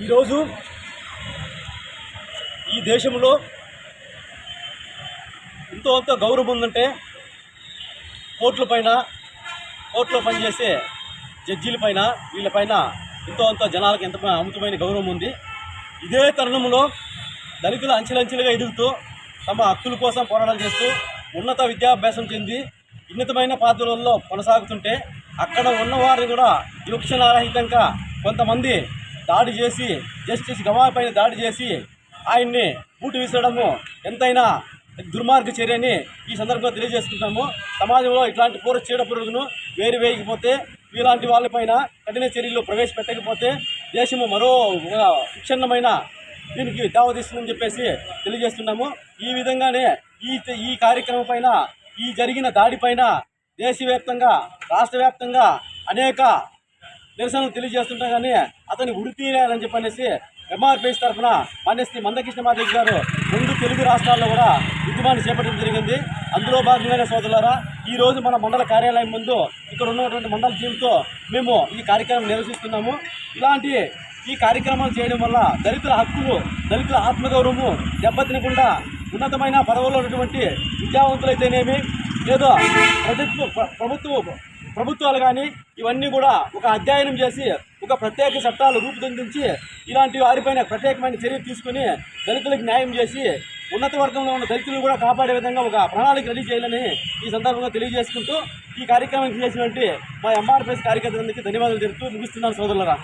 ఈరోజు ఈ దేశంలో ఎంతో అంత గౌరవం ఉందంటే కోర్టుల పనిచేసే జడ్జీల పైన వీళ్ళపైన ఎంతో అంత జనాలకు ఎంత అమితమైన గౌరవం ఉంది. ఇదే తరుణంలో దళితులు అంచెలంచెలుగా ఎదుగుతూ తమ హక్కుల కోసం పోరాటం చేస్తూ ఉన్నత విద్యాభ్యాసం చెంది ఉన్నతమైన పదవులలో కొనసాగుతుంటే అక్కడ ఉన్నవారిని కూడా వివక్షణారహితంగా కొంతమంది దాడి చేసి జస్టిస్ గవాయ్ పైన దాడి చేసి ఆయన్ని బూటు విసరడము ఎంతైనా దుర్మార్గ చర్యని ఈ సందర్భంగా తెలియజేసుకుంటాము. సమాజంలో ఇట్లాంటి చీడ పురుగును వేయకపోతే ఇలాంటి వాళ్ళపైన కఠిన చర్యలు ప్రవేశపెట్టకపోతే దేశము మరో విచ్ఛిన్నమైన దీనికి దావతీస్తుందని చెప్పేసి తెలియజేస్తున్నాము. ఈ విధంగానే ఈ కార్యక్రమం పైన ఈ జరిగిన దాడిపైన దేశవ్యాప్తంగా రాష్ట్ర వ్యాప్తంగా అనేక నిరసనలు తెలియజేస్తుంటాం. కానీ అతని ఉరి తీయాలని చెప్పనేసి ఎంఆర్పీఎస్ తరఫున మాన్య శ్రీ మందకృష్ణ మాదిగ గారు 2 తెలుగు రాష్ట్రాల్లో కూడా ఉద్యమాన్ని చేపట్టడం జరిగింది. అందులో భాగంగానే సోదరులారా, ఈరోజు మన మండల కార్యాలయం ముందు ఇక్కడ ఉన్నటువంటి మండల టీంతో మేము ఈ కార్యక్రమం నిర్వహిస్తున్నాము. ఇలాంటి ఈ కార్యక్రమాలు చేయడం వల్ల దళితుల హక్కులు, దళితుల ఆత్మగౌరవము దెబ్బతినకుండా ఉన్నతమైన పదవుల్లో ఉన్నటువంటి విద్యావంతులైతేనేమి లేదా ప్రభుత్వాలు కానీ ఇవన్నీ కూడా ఒక అధ్యయనం చేసి ఒక ప్రత్యేక చట్టాలు రూపొందించి ఇలాంటి వారిపైన ప్రత్యేకమైన చర్యలు తీసుకుని దళితులకు న్యాయం చేసి ఉన్నత వర్గంలో ఉన్న దళితులను కూడా కాపాడే విధంగా ఒక ప్రణాళిక రెడీ చేయాలని ఈ సందర్భంగా తెలియజేసుకుంటూ ఈ కార్యక్రమానికి చేసినటువంటి మా ఎంఆర్పీఎస్ కార్యకర్తలందరికీ ధన్యవాదాలు తెలుపుతూ ముగిస్తున్నాను సోదరులారా.